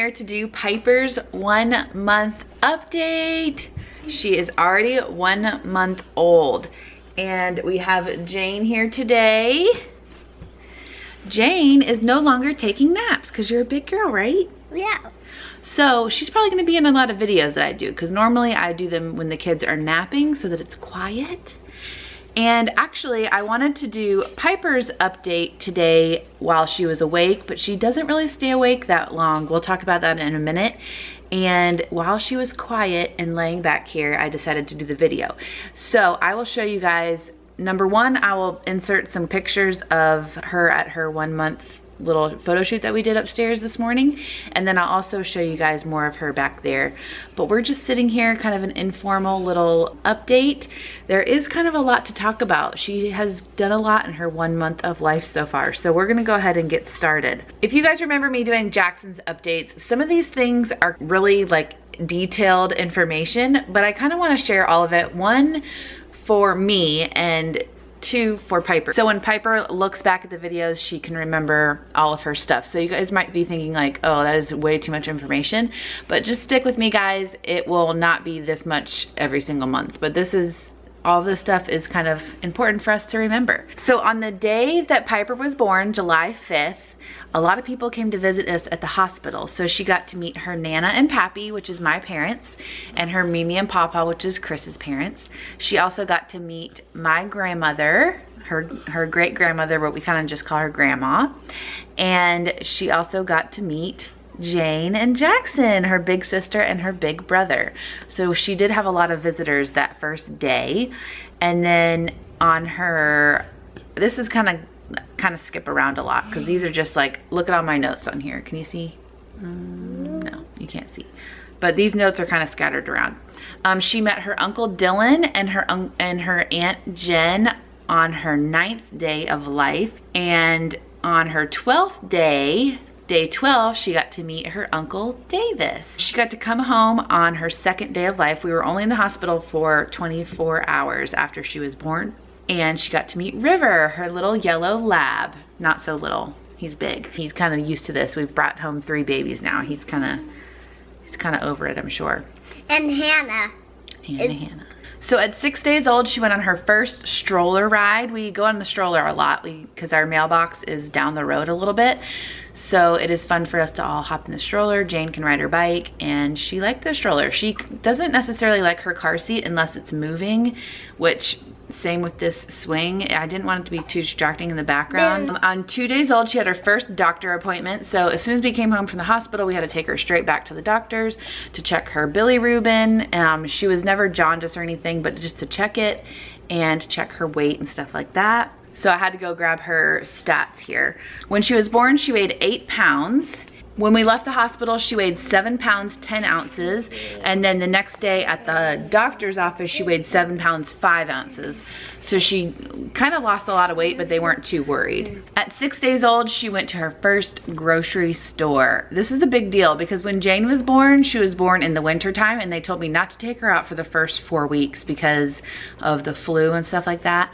here to do Piper's 1 month update. She is already 1 month old. And we have Jane here today. Jane is no longer taking naps because you're a big girl, right? Yeah. So she's probably gonna be in a lot of videos that I do because normally I do them when the kids are napping so that it's quiet. And actually I wanted to do Piper's update today while she was awake, but she doesn't really stay awake that long. We'll talk about that in a minute. And while she was quiet and laying back here, I decided to do the video. So I will show you guys, number one, I will insert some pictures of her at her 1 month little photo shoot that we did upstairs this morning, and then I'll also show you guys more of her back there. But we're just sitting here, kind of an informal little update. There is kind of a lot to talk about. She has done a lot in her 1 month of life so far, so we're gonna go ahead and get started. If you guys remember me doing Jackson's updates, some of these things are really like detailed information, but I kind of want to share all of it. One, for me, and two, for Piper. So when Piper looks back at the videos, she can remember all of her stuff. So you guys might be thinking like, oh, that is way too much information, but just stick with me, guys. It will not be this much every single month, but all this stuff is kind of important for us to remember. So on the day that Piper was born, July 5th, a lot of people came to visit us at the hospital. So she got to meet her Nana and Pappy, which is my parents, and her Mimi and Papa, which is Chris's parents. She also got to meet my grandmother, her great grandmother, but we kind of just call her Grandma. And she also got to meet Jane and Jackson, her big sister and her big brother. So she did have a lot of visitors that first day. And then on her, this is kind of skip around a lot because these are just like, look at all my notes on here. Can you see? No, you can't see. But these notes are kind of scattered around. She met her Uncle Dylan and her Aunt Jen on her 9th day of life. And on her 12th day, day 12, she got to meet her Uncle Davis. She got to come home on her 2nd day of life. We were only in the hospital for 24 hours after she was born. And she got to meet River, her little yellow lab. Not so little, he's big. He's kind of used to this. We've brought home 3 babies now. He's kind of over it, I'm sure. And Hannah. Hannah. So at 6 days old, she went on her first stroller ride. We go on the stroller a lot because our mailbox is down the road a little bit. So it is fun for us to all hop in the stroller. Jane can ride her bike and she liked the stroller. She doesn't necessarily like her car seat unless it's moving, which same with this swing. I didn't want it to be too distracting in the background. On 2 days old, she had her first doctor appointment. So as soon as we came home from the hospital, we had to take her straight back to the doctor's to check her bilirubin. She was never jaundiced or anything, but just to check it and check her weight and stuff like that. So I had to go grab her stats here. When she was born, she weighed 8 pounds. When we left the hospital, she weighed 7 pounds, 10 ounces. And then the next day at the doctor's office, she weighed 7 pounds, 5 ounces. So she kind of lost a lot of weight, but they weren't too worried. At 6 days old, she went to her first grocery store. This is a big deal because when Jane was born, she was born in the winter time, and they told me not to take her out for the first 4 weeks because of the flu and stuff like that.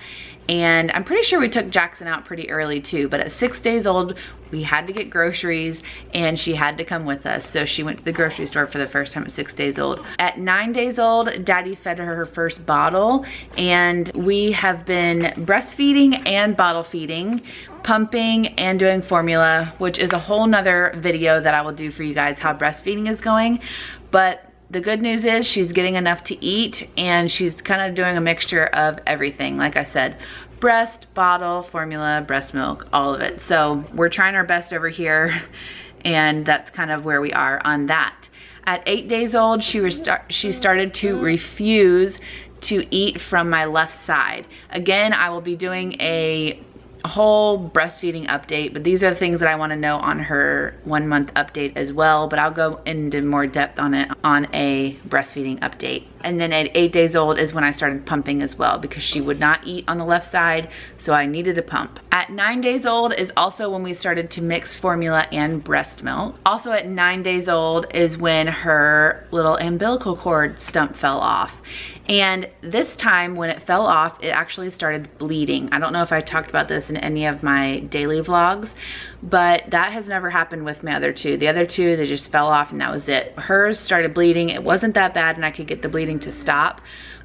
And I'm pretty sure we took Jackson out pretty early too, but at 6 days old, we had to get groceries and she had to come with us. So she went to the grocery store for the first time at 6 days old. At 9 days old, Daddy fed her first bottle, and we have been breastfeeding and bottle feeding, pumping and doing formula, which is a whole nother video that I will do for you guys, how breastfeeding is going. But the good news is she's getting enough to eat, and she's kind of doing a mixture of everything. Like I said, breast, bottle, formula, breast milk, all of it. So we're trying our best over here, and that's kind of where we are on that. At 8 days old, she started to refuse to eat from my left side. Again, I will be doing a whole breastfeeding update, but these are the things that I want to know on her 1 month update as well, but I'll go into more depth on it on a breastfeeding update. And then at 8 days old is when I started pumping as well, because she would not eat on the left side, so I needed to pump. At 9 days old is also when we started to mix formula and breast milk. Also at 9 days old is when her little umbilical cord stump fell off. And this time when it fell off, it actually started bleeding. I don't know if I talked about this this in any of my daily vlogs, but that has never happened with my other two. The other two, they just fell off and that was it. Hers started bleeding. It wasn't that bad and I could get the bleeding to stop,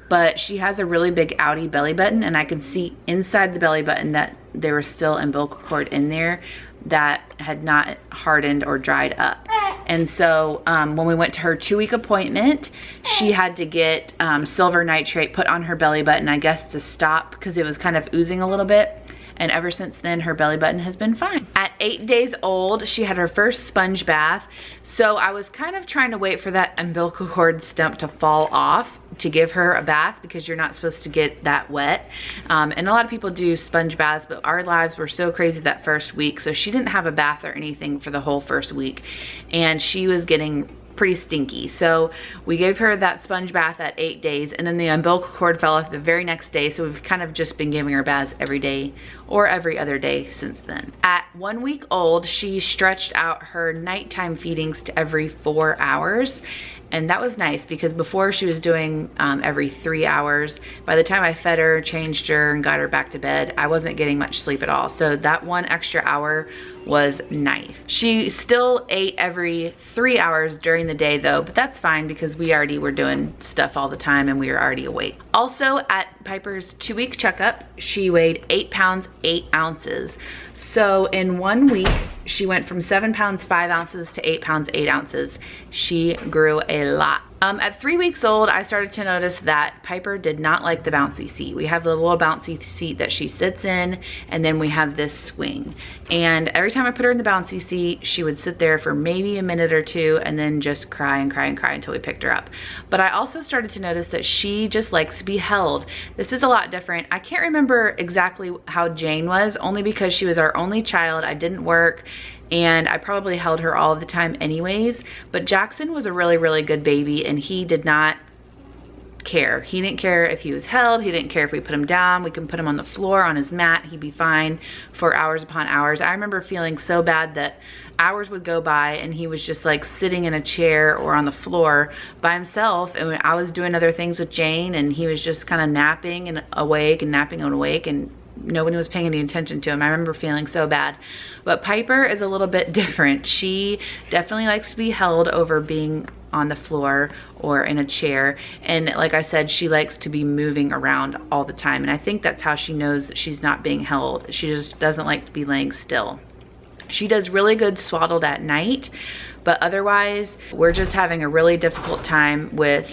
but she has a really big outie belly button, and I can see inside the belly button that there was still umbilical cord in there that had not hardened or dried up. And so when we went to her 2-week appointment, she had to get silver nitrate put on her belly button, I guess, to stop because it was kind of oozing a little bit. And ever since then, her belly button has been fine. At 8 days old, she had her first sponge bath. So I was kind of trying to wait for that umbilical cord stump to fall off to give her a bath, because you're not supposed to get that wet. And a lot of people do sponge baths, but our lives were so crazy that first week. So she didn't have a bath or anything for the whole first week. And she was getting pretty stinky. So we gave her that sponge bath at 8 days, and then the umbilical cord fell off the very next day. So we've kind of just been giving her baths every day or every other day since then. At 1 week old, she stretched out her nighttime feedings to every 4 hours. And that was nice because before she was doing every 3 hours. By the time I fed her, changed her, and got her back to bed, I wasn't getting much sleep at all. So that 1 extra hour was nice. She still ate every 3 hours during the day though, but that's fine because we already were doing stuff all the time and we were already awake. Also at Piper's 2-week checkup, she weighed 8 pounds 8 ounces. So in 1 week, she went from 7 pounds 5 ounces to 8 pounds 8 ounces. She grew a lot. At 3 weeks old, I started to notice that Piper did not like the bouncy seat. We have the little bouncy seat that she sits in, and then we have this swing. And every time I put her in the bouncy seat, she would sit there for maybe a minute or two and then just cry and cry and cry until we picked her up. But I also started to notice that she just likes to be held. This is a lot different. I can't remember exactly how Jane was, only because she was our only child. I didn't work, and I probably held her all the time anyways. But Jackson was a really, really good baby, and he did not care. He didn't care if he was held. He didn't care if we put him down. We can put him on the floor on his mat. He'd be fine for hours upon hours. I remember feeling so bad that hours would go by and he was just like sitting in a chair or on the floor by himself, and I was doing other things with Jane and he was just kind of napping and awake and napping and awake, and nobody was paying any attention to him. I remember feeling so bad. But Piper is a little bit different. She definitely likes to be held over being on the floor or in a chair. And like I said, she likes to be moving around all the time. And I think that's how she knows that she's not being held. She just doesn't like to be laying still. She does really good swaddled at night, but otherwise we're just having a really difficult time with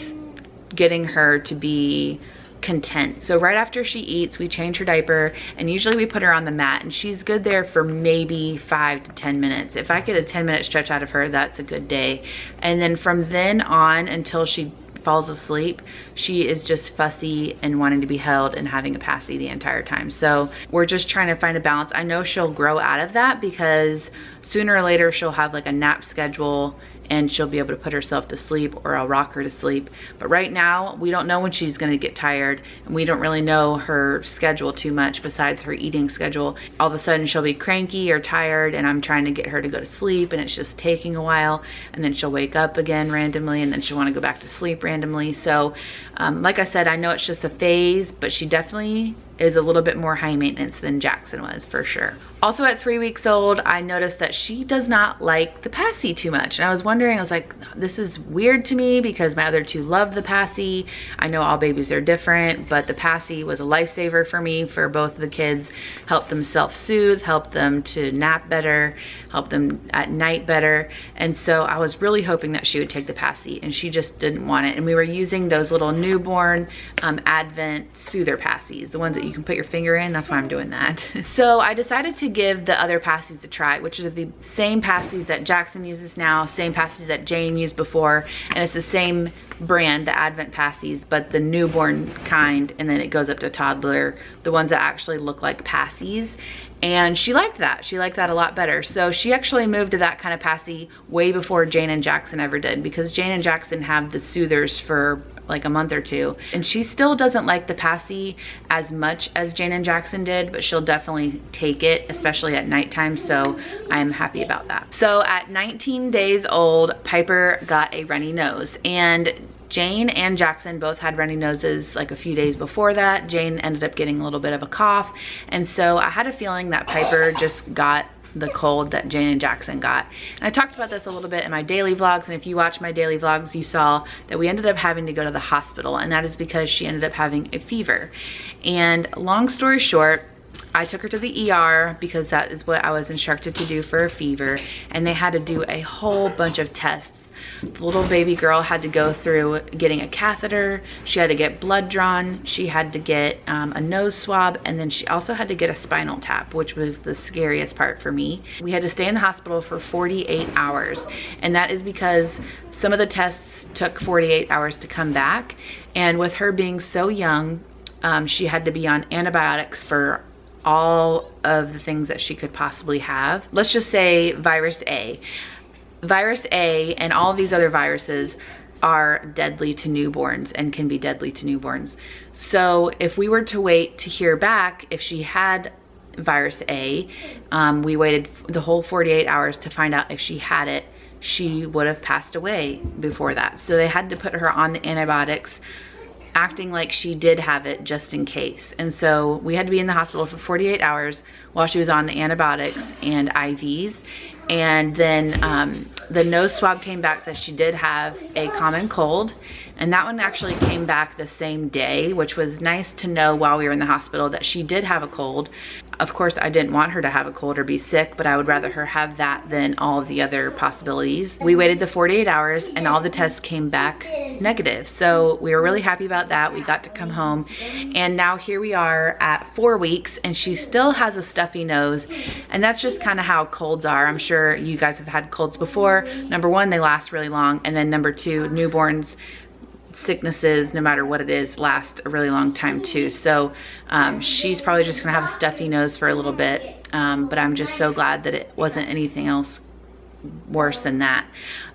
getting her to be content. So right after she eats, we change her diaper, and usually we put her on the mat, and she's good there for maybe 5 to 10 minutes. If I get a 10-minute stretch out of her, that's a good day. And then from then on until she falls asleep, she is just fussy and wanting to be held and having a passy the entire time. So we're just trying to find a balance. I know she'll grow out of that because sooner or later she'll have like a nap schedule and she'll be able to put herself to sleep, or I'll rock her to sleep. But right now, we don't know when she's gonna get tired, and we don't really know her schedule too much besides her eating schedule. All of a sudden she'll be cranky or tired, and I'm trying to get her to go to sleep, and it's just taking a while, and then she'll wake up again randomly, and then she'll wanna go back to sleep randomly. So like I said, I know it's just a phase, but she definitely is a little bit more high maintenance than Jackson was, for sure. Also at 3 weeks old, I noticed that she does not like the passy too much. And I was wondering, I was like, this is weird to me because my other two love the passy. I know all babies are different, but the passy was a lifesaver for me for both of the kids. Helped them self-soothe, helped them to nap better, helped them at night better. And so I was really hoping that she would take the passy, and she just didn't want it. And we were using those little newborn Advent soother passies, the ones that you can put your finger in. That's why I'm doing that. So I decided to give the other passies a try, which is the same passies that Jackson uses now, same passies that Jane used before, and it's the same brand, the Advent passies, but the newborn kind, and then it goes up to toddler, the ones that actually look like passies. And she liked that. She liked that a lot better. So she actually moved to that kind of passy way before Jane and Jackson ever did, because Jane and Jackson have the soothers for like a month or two, and she still doesn't like the passy as much as Jane and Jackson did, but she'll definitely take it, especially at nighttime. So I'm happy about that. So at 19 days old, Piper got a runny nose, and Jane and Jackson both had runny noses like a few days before that. Jane ended up getting a little bit of a cough. And so I had a feeling that Piper just got the cold that Jane and Jackson got. And I talked about this a little bit in my daily vlogs, and if you watch my daily vlogs, you saw that we ended up having to go to the hospital, and that is because she ended up having a fever. And long story short, I took her to the ER because that is what I was instructed to do for a fever, and they had to do a whole bunch of tests. The little baby girl had to go through getting a catheter, she had to get blood drawn, she had to get a nose swab, and then she also had to get a spinal tap, which was the scariest part for me. We had to stay in the hospital for 48 hours, and that is because some of the tests took 48 hours to come back, and with her being so young, she had to be on antibiotics for all of the things that she could possibly have. Let's just say virus A. Virus A and all of these other viruses are deadly to newborns and can be deadly to newborns. So if we were to wait to hear back if she had virus A, we waited the whole 48 hours to find out if she had it, she would have passed away before that. So they had to put her on the antibiotics, acting like she did have it just in case. And so we had to be in the hospital for 48 hours while she was on the antibiotics and IVs. And then the nose swab came back that she did have a common cold, and that one actually came back the same day, which was nice to know while we were in the hospital that she did have a cold. Of course, I didn't want her to have a cold or be sick, but I would rather her have that than all of the other possibilities. We waited the 48 hours and all the tests came back negative. So we were really happy about that. We got to come home, and now here we are at 4 weeks and she still has a stuffy nose, and that's just kind of how colds are. I'm sure you guys have had colds before. Number one, they last really long, and then number two, newborns, sicknesses, no matter what it is, last a really long time too. So she's probably just gonna have a stuffy nose for a little bit, but I'm just so glad that it wasn't anything else worse than that.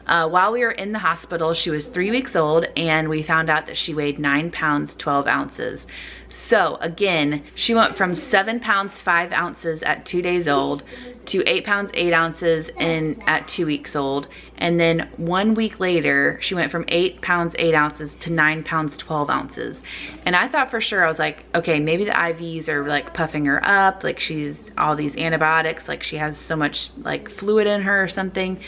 While we were in the hospital, she was 3 weeks old, and we found out that she weighed 9 pounds 12 ounces. So again, she went from 7 pounds 5 ounces at 2 days old to 8 pounds 8 ounces at 2 weeks old. And then 1 week later, she went from 8 pounds 8 ounces to 9 pounds 12 ounces. And I thought for sure, I was like, okay, maybe the IVs are like puffing her up, like she's all these antibiotics, like she has so much like fluid in her or something.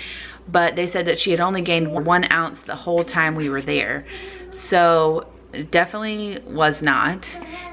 But they said that she had only gained 1 ounce the whole time we were there. So it definitely was not.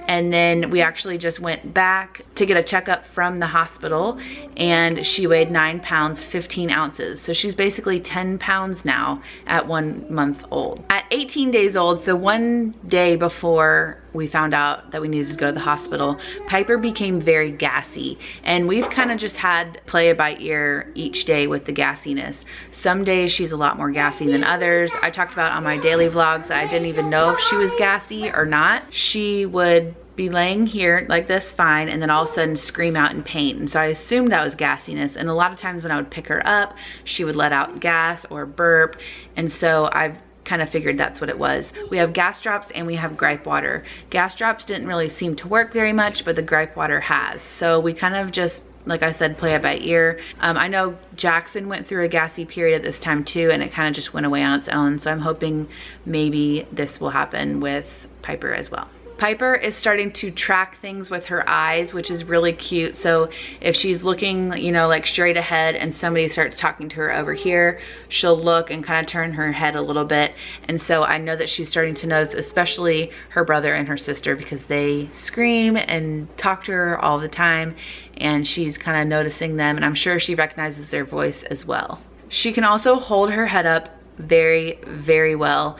And then we actually just went back to get a checkup from the hospital, and she weighed 9 pounds 15 ounces. So she's basically 10 pounds now at 1 month old. At 18 days old, so 1 day before we found out that we needed to go to the hospital, Piper became very gassy, and we've kind of just had play it by ear each day with the gassiness. Some days she's a lot more gassy than others. I talked about on my daily vlogs that I didn't even know if she was gassy or not. She would be laying here like this fine, and then all of a sudden scream out in pain. And so I assumed that was gassiness, and a lot of times when I would pick her up, she would let out gas or burp, and so I've kind of figured that's what it was. We have gas drops and we have gripe water. Gas drops didn't really seem to work very much, but the gripe water has. So we kind of just, like I said, play it by ear. I know Jackson went through a gassy period at this time too, and it kind of just went away on its own. So I'm hoping maybe this will happen with Piper as well. Piper is starting to track things with her eyes, which is really cute. So if she's looking, you know, like straight ahead and somebody starts talking to her over here, she'll look and kind of turn her head a little bit. And so I know that she's starting to notice, especially her brother and her sister, because they scream and talk to her all the time, and she's kind of noticing them, and I'm sure she recognizes their voice as well. She can also hold her head up very, very well.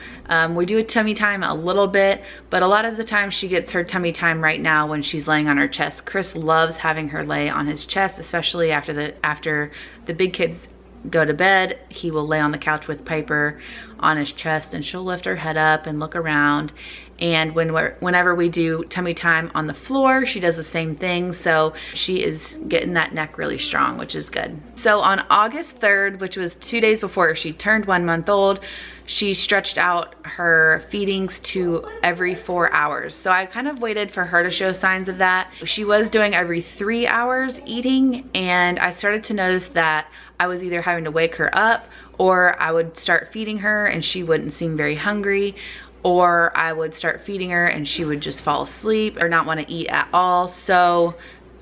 We do a tummy time a little bit, but a lot of the time she gets her tummy time right now when she's laying on her chest. Chris loves having her lay on his chest, especially after the big kids go to bed. He will lay on the couch with Piper on his chest, and she'll lift her head up and look around. And whenever we do tummy time on the floor, she does the same thing. So she is getting that neck really strong, which is good. So on August 3rd, which was 2 days before she turned 1 month old, she stretched out her feedings to every 4 hours. So I kind of waited for her to show signs of that. She was doing every 3 hours eating, and I started to notice that I was either having to wake her up or I would start feeding her and she wouldn't seem very hungry, or I would start feeding her and she would just fall asleep or not want to eat at all. So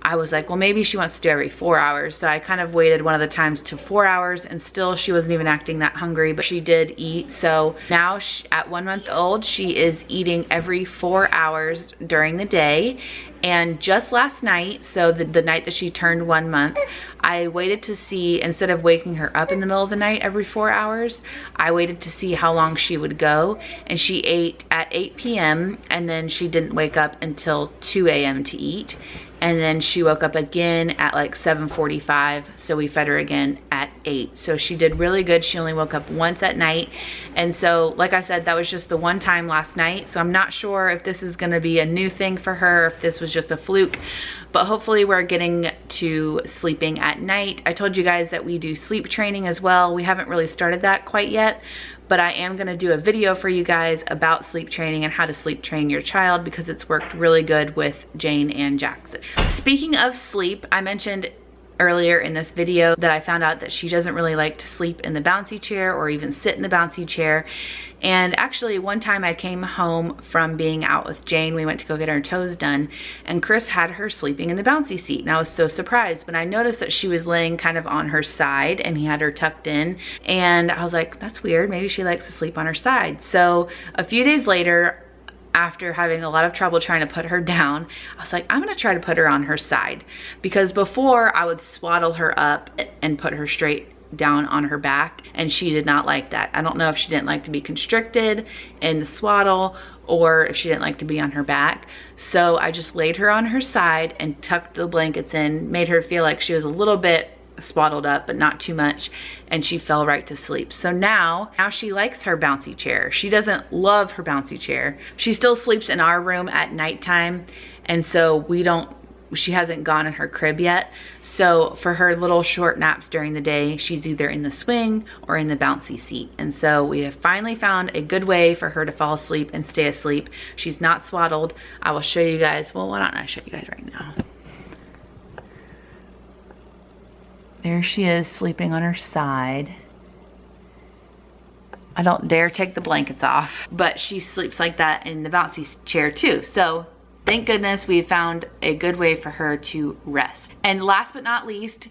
I was like, well, maybe she wants to do every 4 hours. So I kind of waited one of the times to 4 hours, and still she wasn't even acting that hungry, but she did eat. So now at 1 month old, she is eating every 4 hours during the day. And just last night, so the night that she turned 1 month, I waited to see, instead of waking her up in the middle of the night every 4 hours, I waited to see how long she would go. And she ate at 8 p.m. and then she didn't wake up until 2 a.m. to eat. And then she woke up again at like 7:45, so we fed her again at 8. So she did really good. She only woke up once at night. And so, like I said, that was just the one time last night. So I'm not sure if this is gonna be a new thing for her, if this was just a fluke, but hopefully we're getting to sleeping at night. I told you guys that we do sleep training as well. We haven't really started that quite yet, but I am gonna do a video for you guys about sleep training and how to sleep train your child, because it's worked really good with Jane and Jackson. Speaking of sleep, I mentioned earlier in this video that I found out that she doesn't really like to sleep in the bouncy chair or even sit in the bouncy chair. And actually one time I came home from being out with Jane, we went to go get her toes done, and Chris had her sleeping in the bouncy seat, and I was so surprised. But I noticed that she was laying kind of on her side and he had her tucked in, and I was like, that's weird, maybe she likes to sleep on her side. So a few days later, after having a lot of trouble trying to put her down, I was like, I'm gonna try to put her on her side, because before I would swaddle her up and put her straight down on her back, and she did not like that. I don't know if she didn't like to be constricted in the swaddle or if she didn't like to be on her back. So I just laid her on her side and tucked the blankets in, made her feel like she was a little bit swaddled up, but not too much, and she fell right to sleep. So now she likes her bouncy chair. She doesn't love her bouncy chair. She still sleeps in our room at nighttime, and so she hasn't gone in her crib yet. So for her little short naps during the day, she's either in the swing or in the bouncy seat. And so we have finally found a good way for her to fall asleep and stay asleep. She's not swaddled. I will show you guys. Well, why don't I show you guys right now? There she is sleeping on her side. I don't dare take the blankets off, but she sleeps like that in the bouncy chair too. So thank goodness we found a good way for her to rest. And last but not least,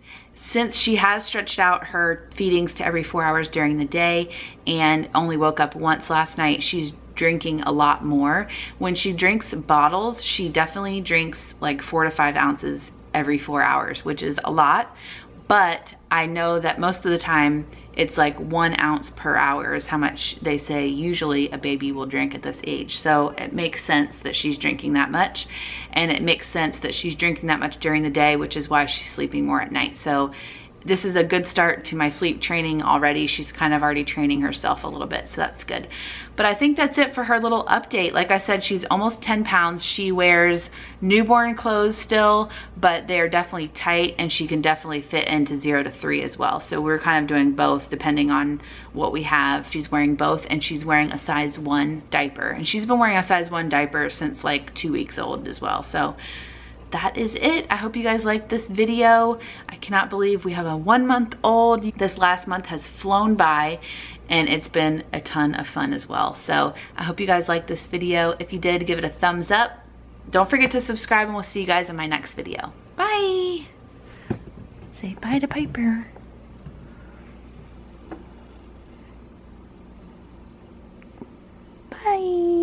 since she has stretched out her feedings to every 4 hours during the day and only woke up once last night, she's drinking a lot more. When she drinks bottles, she definitely drinks like 4 to 5 ounces every 4 hours, which is a lot. But I know that most of the time it's like 1 ounce per hour is how much they say usually a baby will drink at this age. So it makes sense that she's drinking that much, and it makes sense that she's drinking that much during the day, which is why she's sleeping more at night. So this is a good start to my sleep training already. She's kind of already training herself a little bit, so that's good. But I think that's it for her little update. Like I said, she's almost 10 pounds. She wears newborn clothes still, but they're definitely tight, and she can definitely fit into 0 to 3 as well. So we're kind of doing both depending on what we have. She's wearing both, and she's wearing a size 1 diaper. And she's been wearing a size 1 diaper since like 2 weeks old as well. So that is it. I hope you guys liked this video. I cannot believe we have a 1 month old. This last month has flown by, and it's been a ton of fun as well. So I hope you guys liked this video. If you did, give it a thumbs up. Don't forget to subscribe, and we'll see you guys in my next video. Bye. Say bye to Piper. Bye.